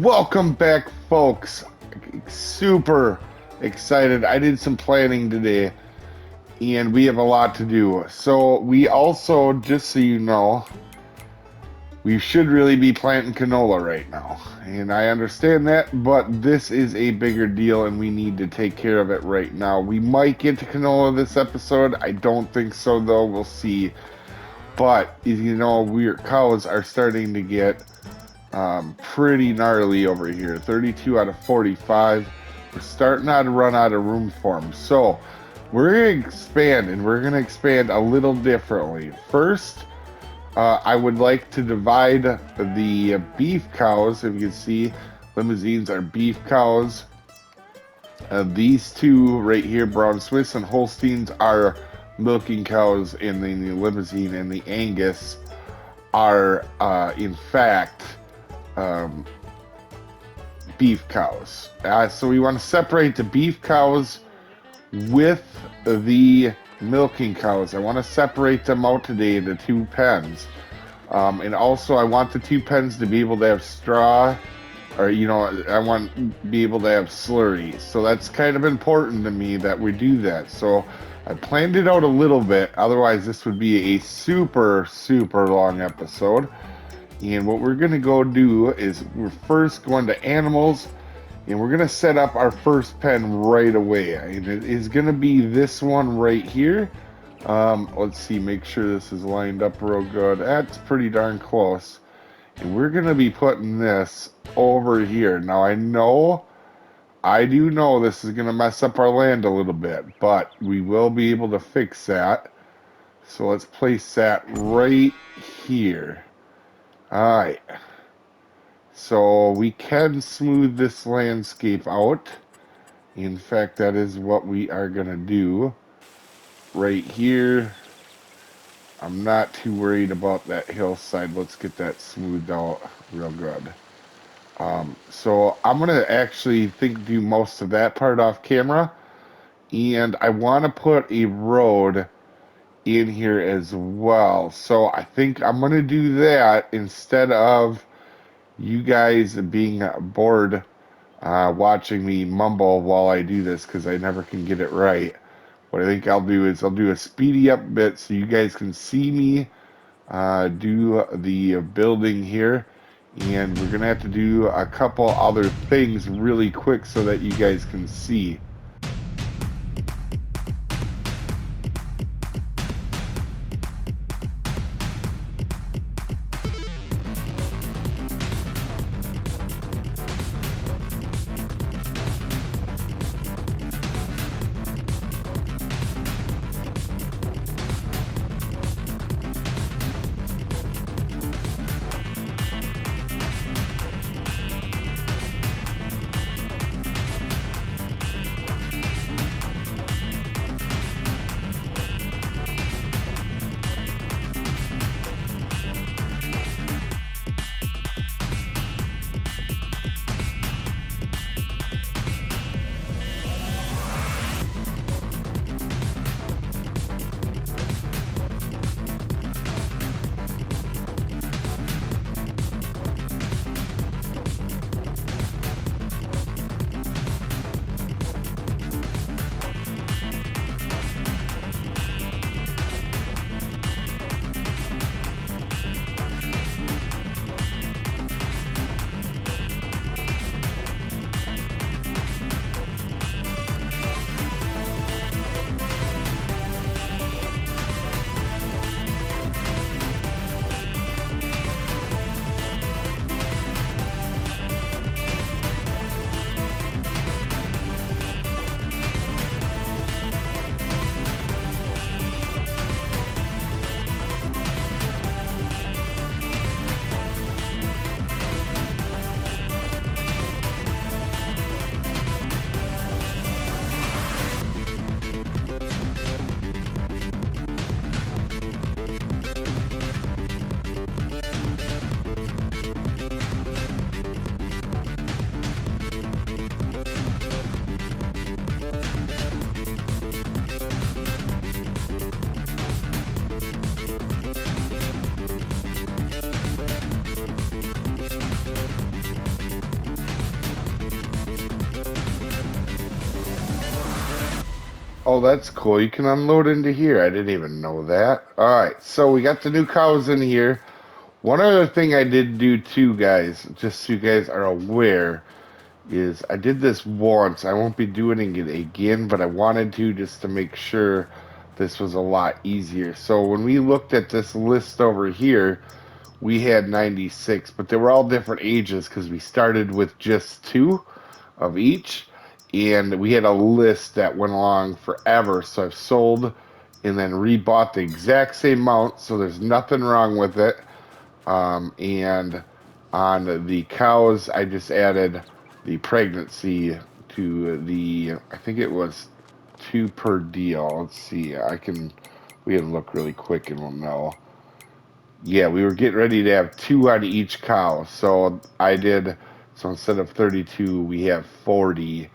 Welcome back, folks. Super excited. I did some planning today, and we have a lot to do. So we also, just so you know, we should really be planting canola right now. And I understand that, but this is a bigger deal, and we need to take care of it right now. We might get to canola this episode. I don't think so, though. We'll see. But, you know, cows are starting to get pretty gnarly over here. 32 out of 45. We're starting to run out of room for them. So we're going to expand, and we're going to expand a little differently. First, I would like to divide the beef cows. If you can see, limousines are beef cows. These two right here, Brown Swiss and Holsteins, are milking cows, and then the limousine and the Angus are, in fact, beef cows. So we want to separate the beef cows with the milking cows. I want to separate them out today into two pens. And also I want the two pens to be able to have straw, or, you know, I want to be able to have slurry. So that's kind of important to me that we do that. So I planned it out a little bit. Otherwise, this would be a super, super long episode. And what we're going to go do is we're first going to animals, and we're going to set up our first pen right away. And it is going to be this one right here. Let's see, make sure this is lined up real good. That's pretty darn close. And we're going to be putting this over here. Now, I do know this is going to mess up our land a little bit, but we will be able to fix that. So let's place that right here. Alright, so we can smooth this landscape out. In fact, that is what we are going to do right here. I'm not too worried about that hillside. Let's get that smoothed out real good. So I'm going to actually do most of that part off camera. And I want to put a road in here as well. So I think I'm going to do that instead of you guys being bored watching me mumble while I do this, because I never can get it right. What I think I'll do is I'll do a speedy up bit so you guys can see me do the building here. And we're going to have to do a couple other things really quick so that you guys can see. Oh, that's cool. You can unload into here. I didn't even know that. All right, so we got the new cows in here. One other thing I did do too, guys, just so you guys are aware, is I did this once. I won't be doing it again, but I wanted to just to make sure this was a lot easier. So when we looked at this list over here, we had 96, but they were all different ages because we started with just two of each, and we had a list that went along forever. So I've sold and then rebought the exact same amount, so there's nothing wrong with it. And on the cows, I just added the pregnancy to the, I think it was two per deal. Let's see, we can look really quick and we'll know. Yeah, we were getting ready to have two on each cow. So instead of 32, we have 40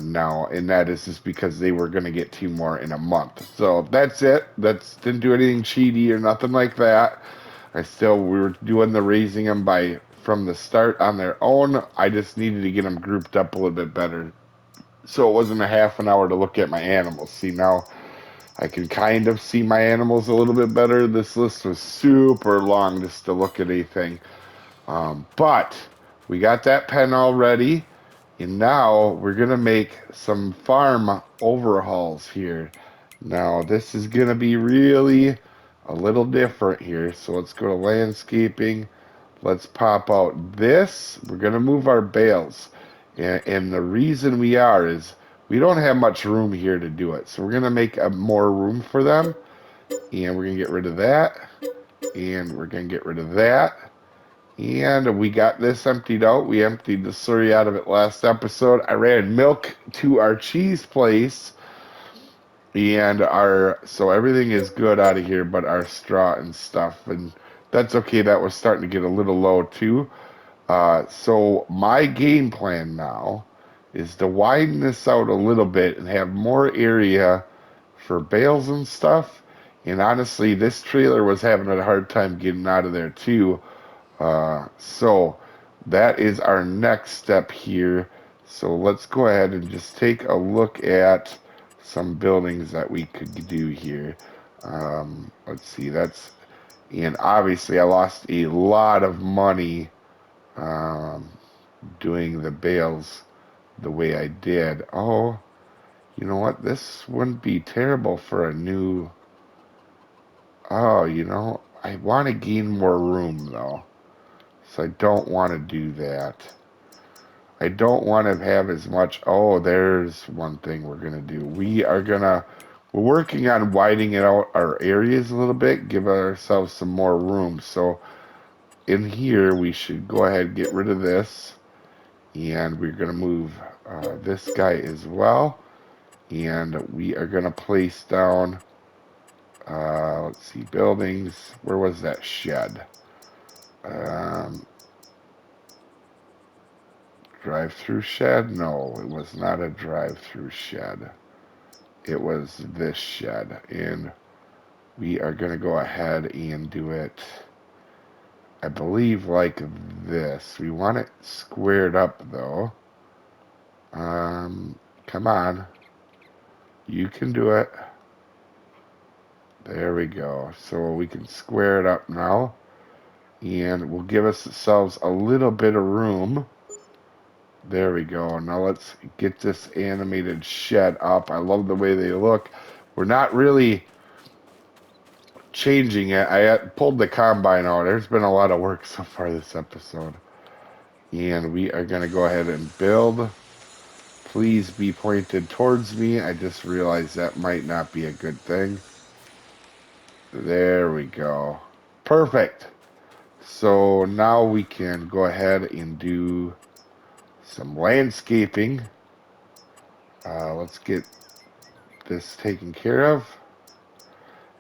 now. And that is just because they were going to get two more in a month. So that's it. Didn't do anything cheaty or nothing like that. We were doing the raising them from the start on their own. I just needed to get them grouped up a little bit better. So it wasn't a half an hour to look at my animals. See, now I can kind of see my animals a little bit better. This list was super long just to look at anything. But we got that pen all ready, and now we're gonna make some farm overhauls here. Now this is gonna be really a little different here. So let's go to landscaping. Let's pop out this. We're gonna move our bales. And the reason we are is we don't have much room here to do it. So we're gonna make more room for them. And we're gonna get rid of that. And we're gonna get rid of that. And we got this emptied out. We emptied the slurry out of it last episode. I ran milk to our cheese place. So everything is good out of here but our straw and stuff. And that's okay. That was starting to get a little low too. So my game plan now is to widen this out a little bit and have more area for bales and stuff. And honestly, this trailer was having a hard time getting out of there too. So that is our next step here. So let's go ahead and just take a look at some buildings that we could do here. Let's see, and obviously I lost a lot of money um, doing the bales the way I did. Oh, you know what? This wouldn't be terrible for a new. Oh, I want to gain more room though. So I don't want to do that. I don't want to have as much. Oh, there's one thing we're going to do. We're working on widening it out our areas a little bit, give ourselves some more room. So in here, we should go ahead and get rid of this. And we're going to move this guy as well. And we are going to place down, let's see, buildings. Where was that shed? Um, Drive-through shed? No, it was not a drive-through shed. It was this shed. And we are going to go ahead and do it, I believe, like this. We want it squared up, though. Come on. You can do it. There we go. So we can square it up now. And we'll give ourselves a little bit of room. There we go. Now let's get this animated shed up. I love the way they look. We're not really changing it. I pulled the combine out. There's been a lot of work so far this episode. And we are going to go ahead and build. Please be pointed towards me. I just realized that might not be a good thing. There we go. Perfect. So now we can go ahead and do some landscaping. Let's get this taken care of.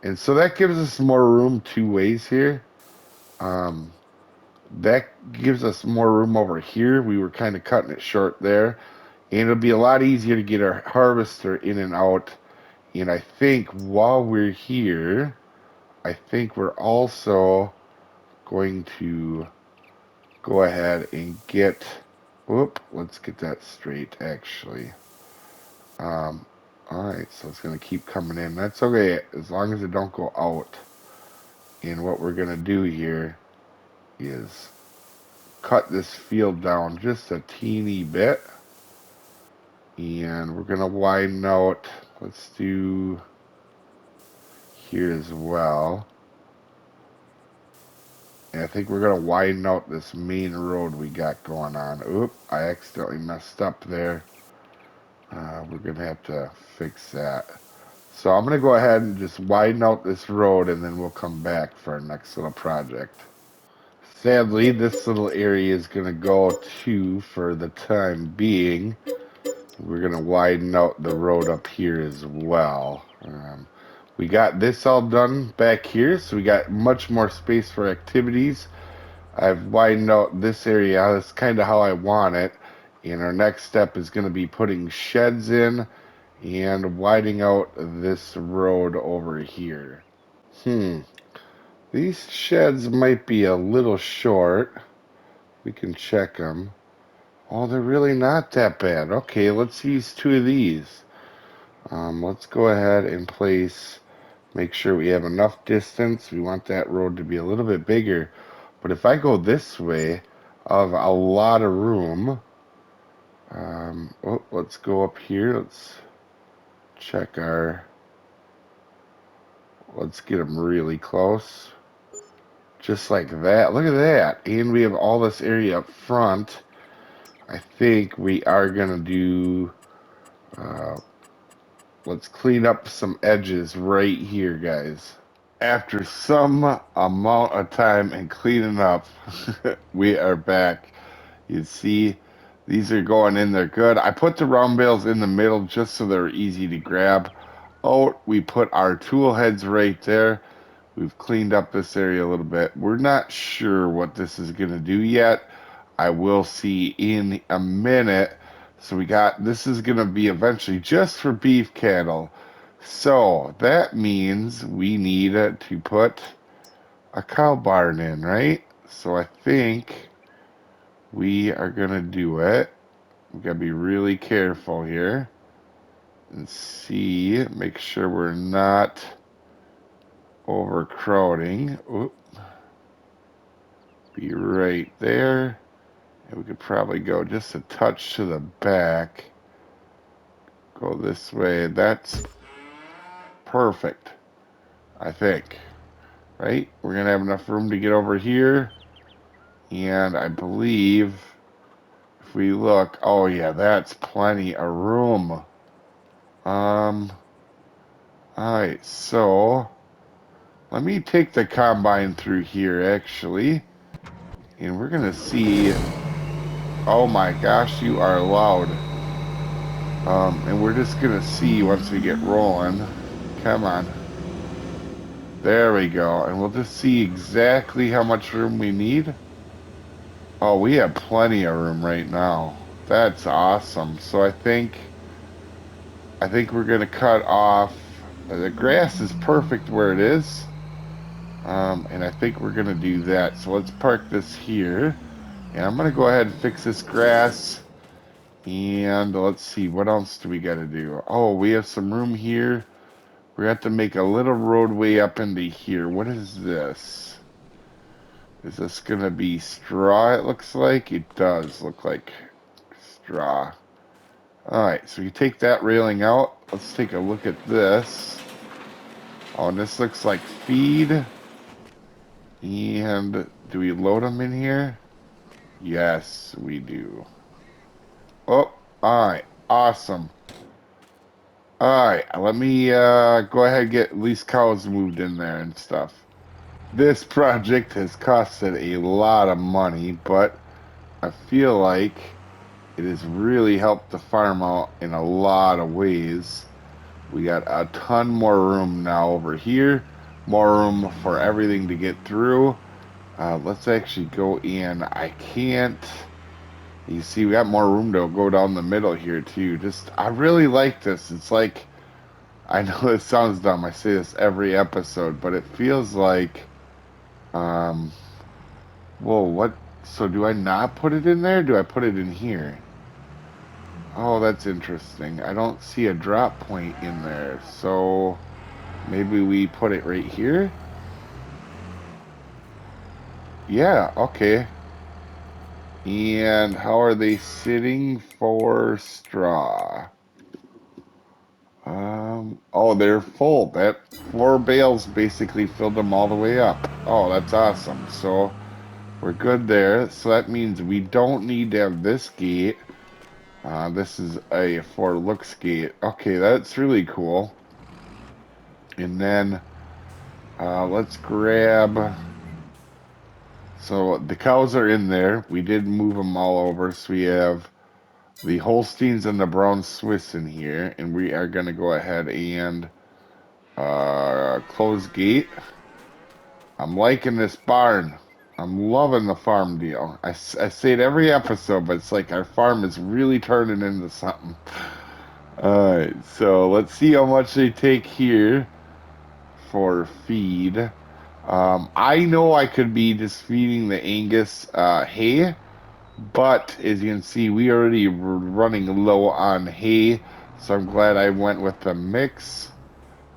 And so that gives us more room two ways here. That gives us more room over here. We were kind of cutting it short there. And it'll be a lot easier to get our harvester in and out. And I think while we're here, I think we're also going to go ahead and let's get that straight actually. Alright, so it's going to keep coming in. That's okay, as long as it don't go out. And what we're going to do here is cut this field down just a teeny bit. And we're going to widen out. Let's do here as well. And I think we're going to widen out this main road we got going on. Oop, I accidentally messed up there. We're going to have to fix that. So I'm going to go ahead and just widen out this road, and then we'll come back for our next little project. Sadly, this little area is going to go too for the time being. We're going to widen out the road up here as well. We got this all done back here, so we got much more space for activities. I've widened out this area. That's kind of how I want it. And our next step is going to be putting sheds in and widening out this road over here. These sheds might be a little short. We can check them. Oh, they're really not that bad. Okay, let's use 2 of these. Let's go ahead and place, make sure we have enough distance. We want that road to be a little bit bigger. But if I go this way, I'll have a lot of room. Let's go up here. Let's check our, let's get them really close. Just like that. Look at that. And we have all this area up front. I think we are going to do, let's clean up some edges right here, guys. After some amount of time and cleaning up, we are back. You see, these are going in there good. I put the round bales in the middle just so they're easy to grab. Oh, we put our tool heads right there. We've cleaned up this area a little bit. We're not sure what this is going to do yet. I will see in a minute. So we got, this is going to be eventually just for beef cattle. So that means we need to put a cow barn in, right? So I think we are going to do it. We got to be really careful here and see, make sure we're not overcrowding. Oop. Be right there. And we could probably go just a touch to the back. Go this way. That's perfect, I think. Right? We're going to have enough room to get over here. And I believe if we look, oh yeah, that's plenty of room. Alright, so let me take the combine through here actually. And we're going to see, oh my gosh, you are loud. And we're just going to see once we get rolling. Come on. There we go. And we'll just see exactly how much room we need. Oh, we have plenty of room right now. That's awesome. So I think we're going to cut off. The grass is perfect where it is. And I think we're going to do that. So let's park this here. And I'm going to go ahead and fix this grass. And let's see, what else do we got to do? Oh, we have some room here. We have to make a little roadway up into here. What is this? Is this going to be straw, it looks like? It does look like straw. Alright, so you take that railing out. Let's take a look at this. Oh, and this looks like feed. And do we load them in here? Yes, we do. Oh, alright. Awesome. Alright, let me go ahead and get at least cows moved in there and stuff. This project has costed a lot of money, but I feel like it has really helped the farm out in a lot of ways. We got a ton more room now over here. More room for everything to get through. Let's actually go in. I can't... You see, we got more room to go down the middle here, too. I really like this. It's like... I know it sounds dumb. I say this every episode, but it feels like... Whoa, what? So do I not put it in there? Do I put it in here? Oh, that's interesting. I don't see a drop point in there. So maybe we put it right here? Yeah, okay. And how are they sitting for straw? Oh, they're full. That 4 bales basically filled them all the way up. Oh, that's awesome. So we're good there. So that means we don't need to have this gate. This is a for looks gate. Okay, that's really cool. And then let's grab. So the cows are in there. We did move them all over. So we have the Holsteins and the Brown Swiss in here, and we are going to go ahead and close gate. I'm liking this barn. I'm loving the farm deal. I say it every episode, but it's like our farm is really turning into something. All right, so let's see how much they take here for feed. I know I could be just feeding the Angus hay, but as you can see, we already were running low on hay, so I'm glad I went with the mix.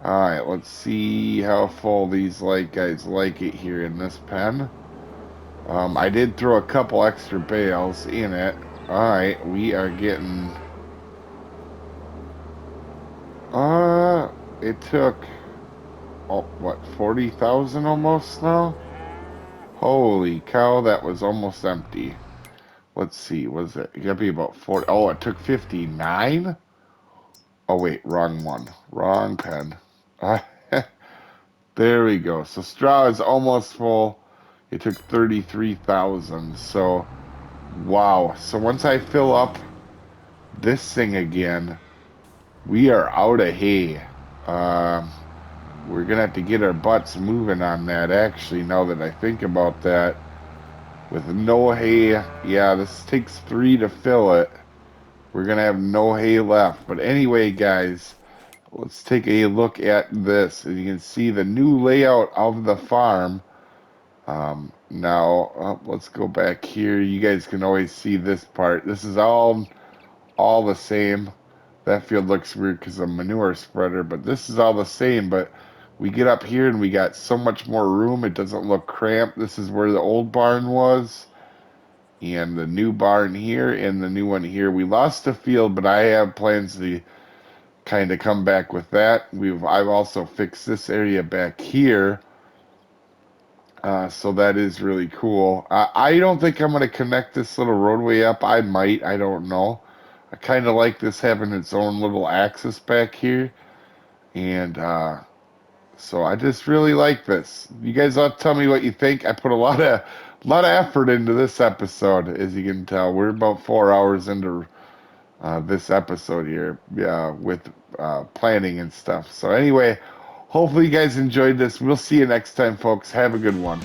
All right, let's see how full these guys like it here in this pen. I did throw a couple extra bales in it. All right, we are getting. Uh, it took what 40,000 almost now. Holy cow, that was almost empty. Let's see, was it? It gotta be about 40. Oh, it took 59. Oh wait, wrong one, wrong pen. There we go. So straw is almost full. It took 33,000. So, wow. So once I fill up this thing again, we are out of hay. Um, we're gonna have to get our butts moving on that, actually, now that I think about that. With no hay, yeah, this takes 3 to fill it. We're gonna have no hay left. But anyway, guys, let's take a look at this. As you can see, the new layout of the farm. Now, let's go back here. You guys can always see this part. This is all the same. That field looks weird because of manure spreader, but this is all the same. But we get up here and we got so much more room. It doesn't look cramped. This is where the old barn was, and the new barn here, and the new one here. We lost the field, but I have plans to kind of come back with that. I've also fixed this area back here. So that is really cool. I don't think I'm going to connect this little roadway up. I might. I don't know. I kind of like this having its own little axis back here. And so I just really like this. You guys ought to tell me what you think. I put a lot of effort into this episode, as you can tell. We're about 4 hours into this episode here, with planning and stuff. So anyway, hopefully you guys enjoyed this. We'll see you next time, folks. Have a good one.